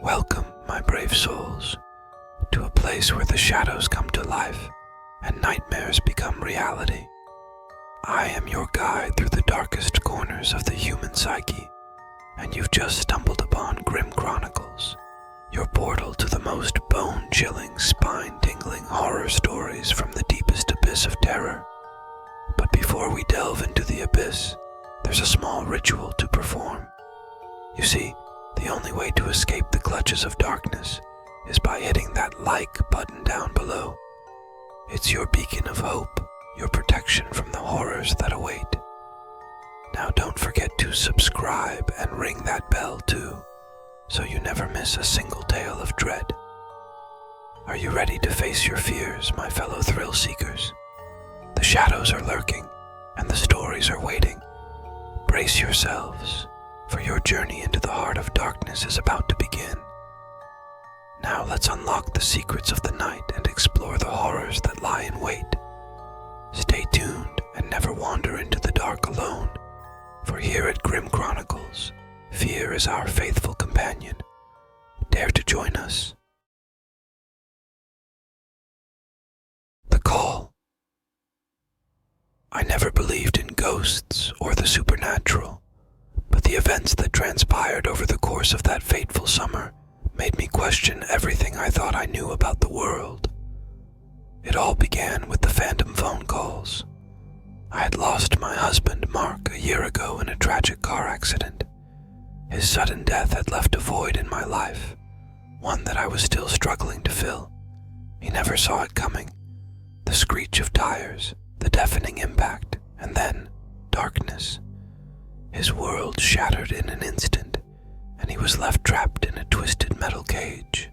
Welcome, my brave souls, to a place where the shadows come to life and nightmares become reality. I am your guide through the darkest corners of the human psyche, and you've just stumbled upon Grim Chronicles, your portal to the most bone-chilling, spine-tingling horror stories from the deepest abyss of terror. But before we delve into the abyss, there's a small ritual to perform. You see, the only way to escape the clutches of darkness is by hitting that like button down below. It's your beacon of hope, your protection from the horrors that await. Now don't forget to subscribe and ring that bell too, so you never miss a single tale of dread. Are you ready to face your fears, my fellow thrill seekers? The shadows are lurking, and the stories are waiting. Brace yourselves, for your journey into the heart of darkness is about to begin. Now let's unlock the secrets of the night and explore the horrors that lie in wait. Stay tuned and never wander into the dark alone, for here at Grim Chronicles, fear is our faithful companion. Dare to join us. The Call. I never believed in ghosts or the supernatural, but the events that transpired over the course of that fateful summer made me question everything I thought I knew about the world. It all began with the phantom phone calls. I had lost my husband, Mark, a year ago in a tragic car accident. His sudden death had left a void in my life, one that I was still struggling to fill. He never saw it coming. The screech of tires, the deafening impact, and then darkness. His world shattered in an instant, and he was left trapped in a twisted metal cage.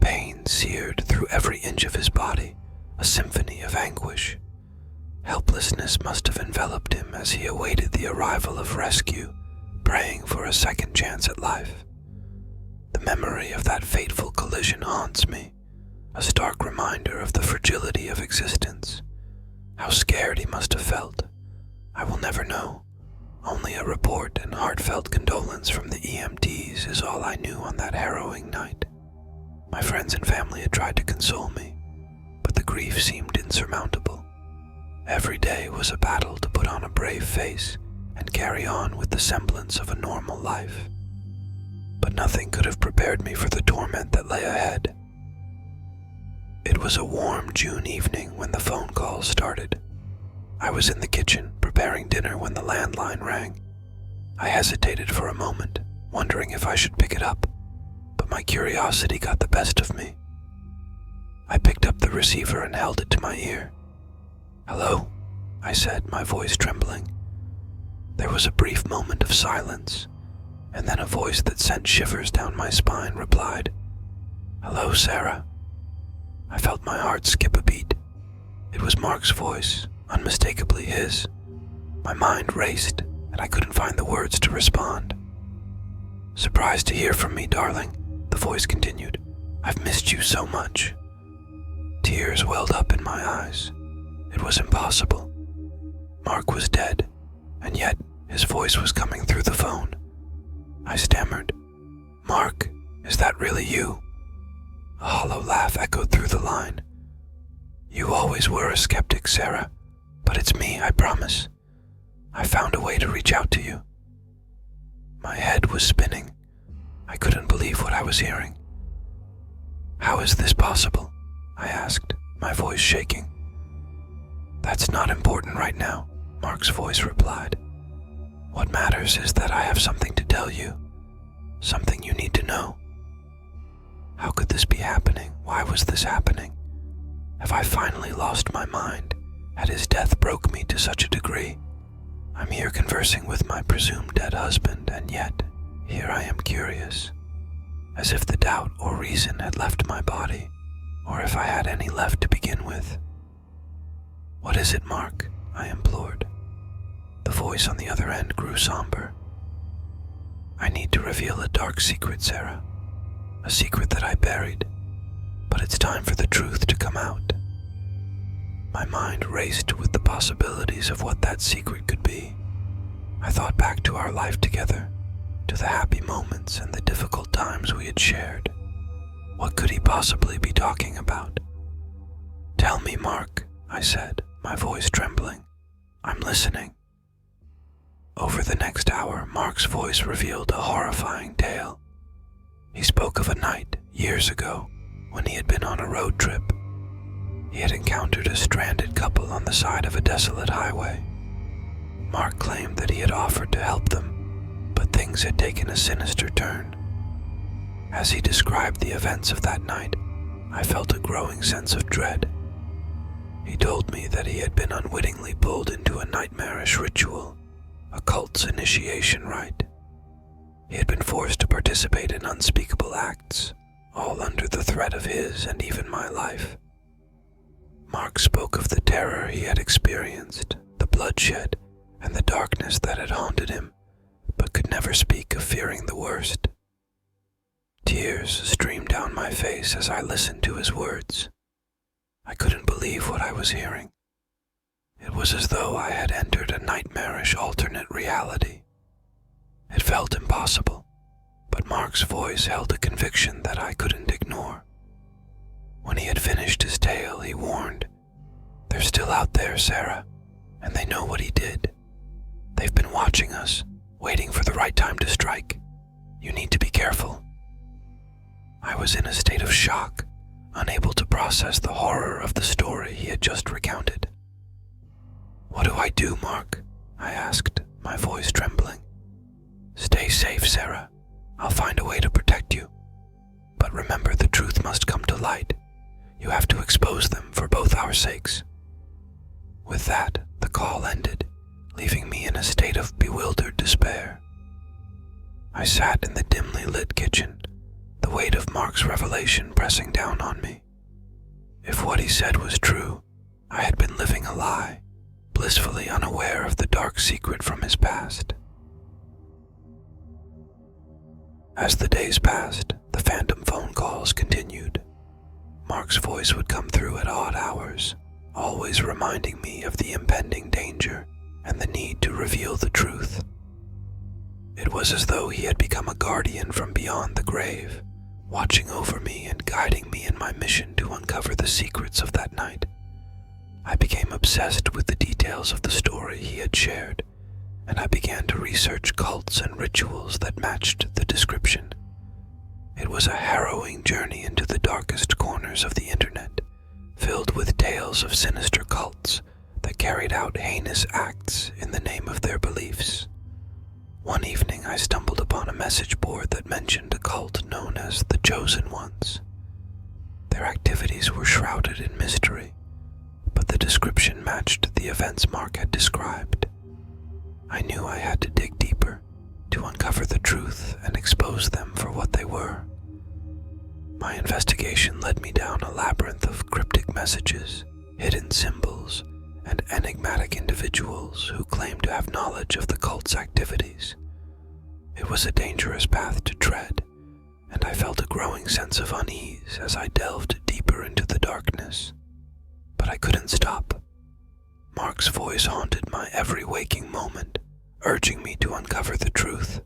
Pain seared through every inch of his body, a symphony of anguish. Helplessness must have enveloped him as he awaited the arrival of rescue, praying for a second chance at life. The memory of that fateful collision haunts me, a stark reminder of the fragility of existence. How scared he must have felt, I will never know. Only a report and heartfelt condolence from the EMTs is all I knew on that harrowing night. My friends and family had tried to console me, but the grief seemed insurmountable. Every day was a battle to put on a brave face and carry on with the semblance of a normal life. But nothing could have prepared me for the torment that lay ahead. It was a warm June evening when the phone calls started. I was in the kitchen preparing dinner when the landline rang. I hesitated for a moment, wondering if I should pick it up, but my curiosity got the best of me. I picked up the receiver and held it to my ear. "Hello," I said, my voice trembling. There was a brief moment of silence, and then a voice that sent shivers down my spine replied, "Hello, Sarah." I felt my heart skip a beat. It was Mark's voice, unmistakably his. My mind raced, and I couldn't find the words to respond. "Surprised to hear from me, darling," the voice continued. "I've missed you so much." Tears welled up in my eyes. It was impossible. Mark was dead, and yet his voice was coming through the phone. I stammered, "Mark, is that really you?" A hollow laugh echoed through the line. "You always were a skeptic, Sarah, but it's me, I promise. I found a way to reach out to you." My head was spinning. I couldn't believe what I was hearing. "How is this possible?" I asked, my voice shaking. "That's not important right now," Mark's voice replied. "What matters is that I have something to tell you, something you need to know." How could this be happening? Why was this happening? Have I finally lost my mind? Had his death broke me to such a degree? I'm here conversing with my presumed dead husband, and yet, here I am curious, as if the doubt or reason had left my body, or if I had any left to begin with. "What is it, Mark?" I implored. The voice on the other end grew somber. "I need to reveal a dark secret, Sarah. A secret that I buried, but it's time for the truth to come out." My mind raced with the possibilities of what that secret could be. I thought back to our life together, to the happy moments and the difficult times we had shared. What could he possibly be talking about? "Tell me, Mark," I said, my voice trembling. "I'm listening." Over the next hour, Mark's voice revealed a horrifying tale. He spoke of a night, years ago, when he had been on a road trip. He had encountered a stranded couple on the side of a desolate highway. Mark claimed that he had offered to help them, but things had taken a sinister turn. As he described the events of that night, I felt a growing sense of dread. He told me that he had been unwittingly pulled into a nightmarish ritual, a cult's initiation rite. He had been forced to participate in unspeakable acts, all under the threat of his and even my life. Mark spoke of the terror he had experienced, the bloodshed, and the darkness that had haunted him, but could never speak of fearing the worst. Tears streamed down my face as I listened to his words. I couldn't believe what I was hearing. It was as though I had entered a nightmarish alternate reality. It felt impossible, but Mark's voice held a conviction that I couldn't ignore. When he had finished his tale, he warned, "They're still out there, Sarah, and they know what he did. They've been watching us, waiting for the right time to strike. You need to be careful." I was in a state of shock, unable to process the horror of the story he had just recounted. "What do I do, Mark?" I asked, my voice trembling. "Stay safe, Sarah. I'll find a way to protect you. But remember, the truth must come to light. You have to expose them for both our sakes." With that, the call ended, leaving me in a state of bewildered despair. I sat in the dimly lit kitchen, the weight of Mark's revelation pressing down on me. If what he said was true, I had been living a lie, blissfully unaware of the dark secret from his past. As the days passed, the phantom phone calls continued. Mark's voice would come through at odd hours, always reminding me of the impending danger and the need to reveal the truth. It was as though he had become a guardian from beyond the grave, watching over me and guiding me in my mission to uncover the secrets of that night. I became obsessed with the details of the story he had shared, and I began to research cults and rituals that matched the description. It was a harrowing journey into the darkest corners of the internet, filled with tales of sinister cults that carried out heinous acts in the name of their beliefs. One evening I stumbled upon a message board that mentioned a cult known as the Chosen Ones. Their activities were shrouded in mystery, but the description matched the events Mark had described. I knew I had to dig deeper, to uncover the truth and expose them for what they were. My investigation led me down a labyrinth of cryptic messages, hidden symbols, and enigmatic individuals who claimed to have knowledge of the cult's activities. It was a dangerous path to tread, and I felt a growing sense of unease as I delved deeper into the darkness. But I couldn't stop. Mark's voice haunted my every waking moment, urging me to uncover the truth.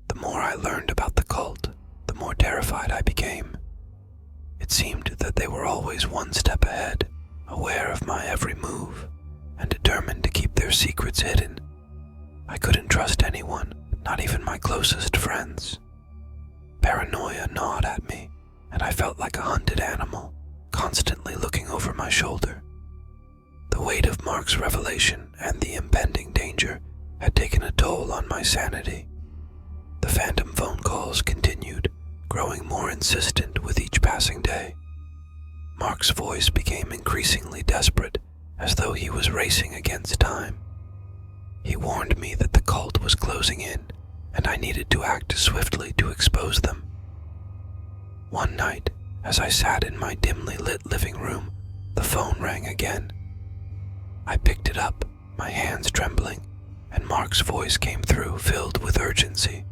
The more I learned about the cult, the more terrified I became. It seemed that they were always one step ahead, aware of my every move, and determined to keep their secrets hidden. I couldn't trust anyone, not even my closest friends. Paranoia gnawed at me, and I felt like a hunted animal, constantly looking over my shoulder. The weight of Mark's revelation and the impending danger had taken a toll on my sanity. The phantom phone calls continued, growing more insistent with each passing day. Mark's voice became increasingly desperate, as though he was racing against time. He warned me that the cult was closing in, and I needed to act swiftly to expose them. One night, as I sat in my dimly lit living room, the phone rang again. I picked it up, my hands trembling, and Mark's voice came through, filled with urgency.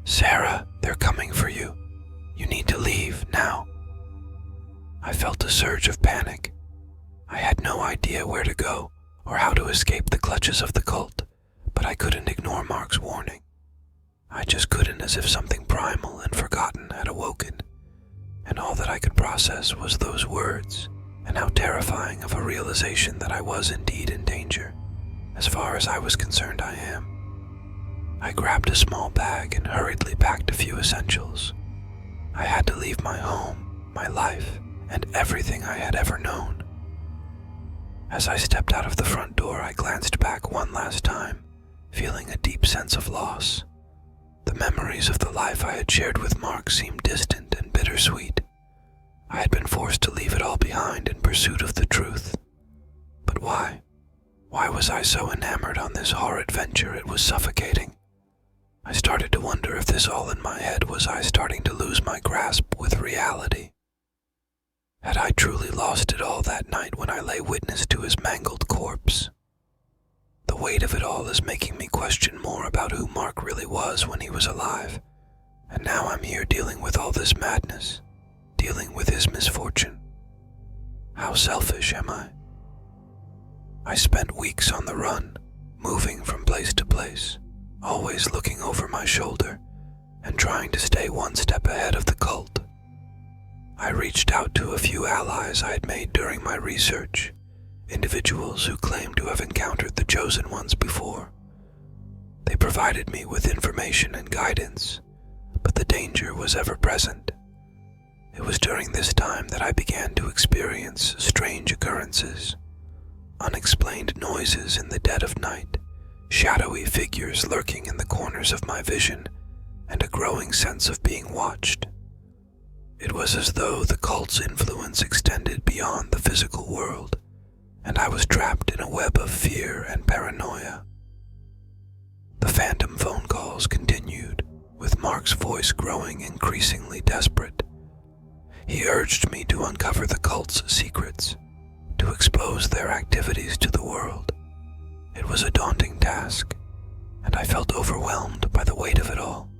"Sarah, they're coming for you. You need to leave, now." I felt a surge of panic. I had no idea where to go or how to escape the clutches of the cult, but I couldn't ignore Mark's warning. I just couldn't, as if something primal and forgotten had awoken, and all that I could process was those words, and how terrifying of a realization that I was indeed in danger. As far as I was concerned, I am. I grabbed a small bag and hurriedly packed a few essentials. I had to leave my home, my life, and everything I had ever known. As I stepped out of the front door, I glanced back one last time, feeling a deep sense of loss. The memories of the life I had shared with Mark seemed distant and bittersweet. I had been forced to leave it all behind in pursuit of the truth. But why? Why was I so enamored on this horrid venture it was suffocating? I started to wonder if this all in my head was I starting to lose my grasp with reality. Had I truly lost it all that night when I lay witness to his mangled corpse? The weight of it all is making me question more about who Mark really was when he was alive, and now I'm here dealing with all this madness, dealing with his misfortune. How selfish am I? I spent weeks on the run, moving from place to place, always looking over my shoulder and trying to stay one step ahead of the cult. I reached out to a few allies I had made during my research, individuals who claimed to have encountered the Chosen Ones before. They provided me with information and guidance, but the danger was ever present. It was during this time that I began to experience strange occurrences, unexplained noises in the dead of night, shadowy figures lurking in the corners of my vision, and a growing sense of being watched. It was as though the cult's influence extended beyond the physical world, and I was trapped in a web of fear and paranoia. The phantom phone calls continued, with Mark's voice growing increasingly desperate. He urged me to uncover the cult's secrets, to expose their activities to the world. It was a daunting task, and I felt overwhelmed by the weight of it all.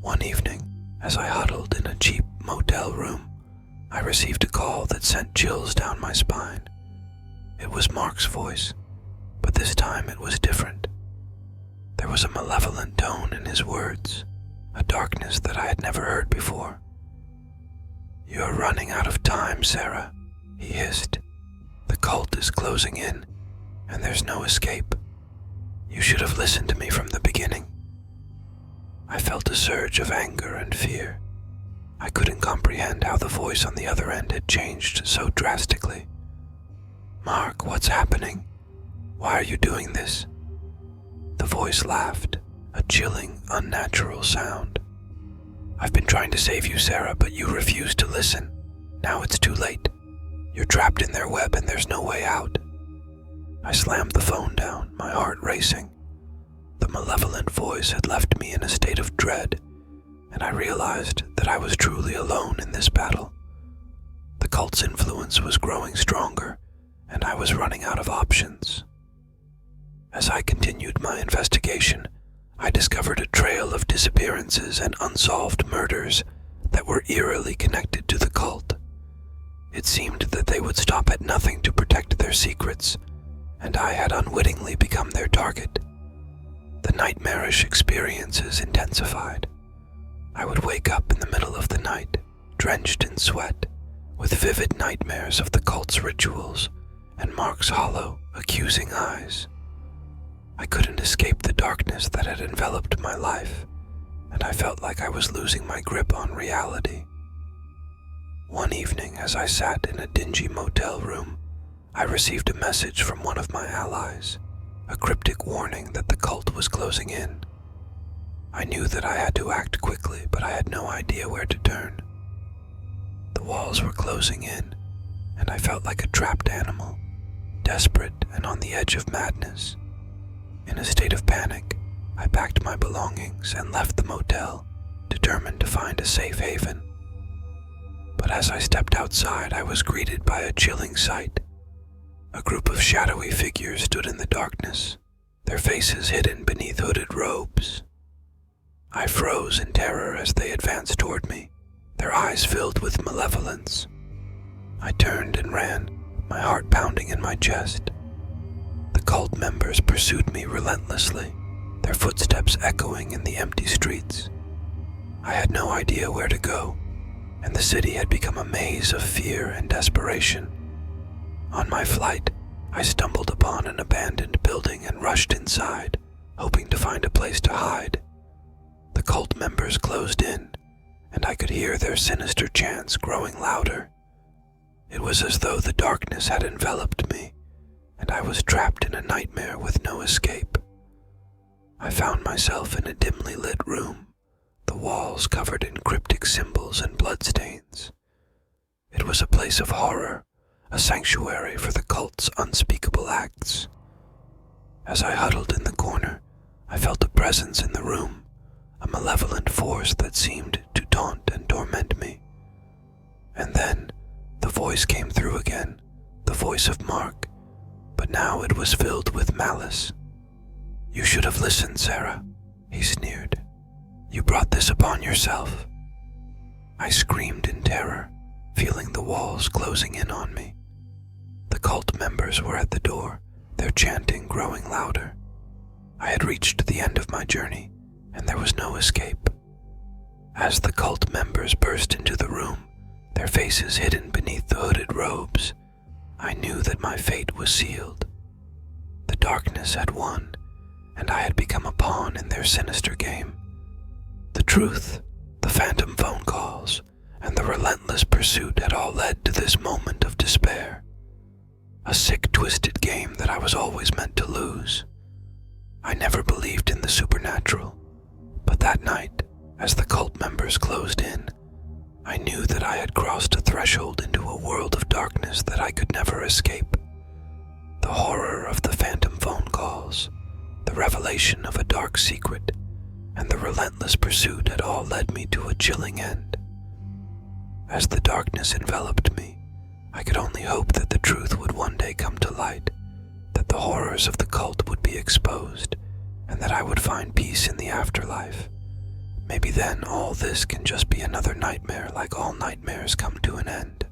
One evening, as I huddled in a cheap motel room, I received a call that sent chills down my spine. It was Mark's voice, but this time it was different. There was a malevolent tone in his words, a darkness that I had never heard before. "You're running out of time, Sarah," he hissed. "The cult is closing in, and there's no escape. You should have listened to me from the beginning." I felt a surge of anger and fear. I couldn't comprehend how the voice on the other end had changed so drastically. "Mark, what's happening? Why are you doing this?" The voice laughed, a chilling, unnatural sound. "I've been trying to save you, Sarah, but you refuse to listen. Now it's too late. You're trapped in their web and there's no way out." I slammed the phone down, my heart racing. The malevolent voice had left me in a state of dread, and I realized that I was truly alone in this battle. The cult's influence was growing stronger, and I was running out of options. As I continued my investigation, I discovered a trail of disappearances and unsolved murders that were eerily connected to the cult. It seemed that they would stop at nothing to protect their secrets, and I had unwittingly become their target. The nightmarish experiences intensified. I would wake up in the middle of the night, drenched in sweat, with vivid nightmares of the cult's rituals and Mark's hollow, accusing eyes. I couldn't escape the darkness that had enveloped my life, and I felt like I was losing my grip on reality. One evening, as I sat in a dingy motel room, I received a message from one of my allies, a cryptic warning that the cult was closing in. I knew that I had to act quickly, but I had no idea where to turn. The walls were closing in, and I felt like a trapped animal, desperate and on the edge of madness. In a state of panic, I packed my belongings and left the motel, determined to find a safe haven. But as I stepped outside, I was greeted by a chilling sight. A group of shadowy figures stood in the darkness, their faces hidden beneath hooded robes. I froze in terror as they advanced toward me, their eyes filled with malevolence. I turned and ran, my heart pounding in my chest. The cult members pursued me relentlessly, their footsteps echoing in the empty streets. I had no idea where to go, and the city had become a maze of fear and desperation. On my flight, I stumbled upon an abandoned building and rushed inside, hoping to find a place to hide. The cult members closed in, and I could hear their sinister chants growing louder. It was as though the darkness had enveloped me, and I was trapped in a nightmare with no escape. I found myself in a dimly lit room, the walls covered in cryptic symbols and bloodstains. It was a place of horror, a sanctuary for the cult's unspeakable acts. As I huddled in the corner, I felt a presence in the room, a malevolent force that seemed to taunt and torment me. And then, the voice came through again, the voice of Mark, but now it was filled with malice. "You should have listened, Sarah," he sneered. "You brought this upon yourself." I screamed in terror, feeling the walls closing in on me. The cult members were at the door, their chanting growing louder. I had reached the end of my journey, and there was no escape. As the cult members burst into the room, their faces hidden beneath the hooded robes, I knew that my fate was sealed. The darkness had won, and I had become a pawn in their sinister game. The truth, the phantom phone calls, and the relentless pursuit had all led to this moment of despair. A sick, twisted game that I was always meant to lose. I never believed in the supernatural, but that night, as the cult members closed in, I knew that I had crossed a threshold into a world of darkness that I could never escape. The horror of the phantom phone calls, the revelation of a dark secret, and the relentless pursuit had all led me to a chilling end. As the darkness enveloped me, I could only hope that the truth would one day come to light, that the horrors of the cult would be exposed, and that I would find peace in the afterlife. Maybe then all this can just be another nightmare, like all nightmares come to an end.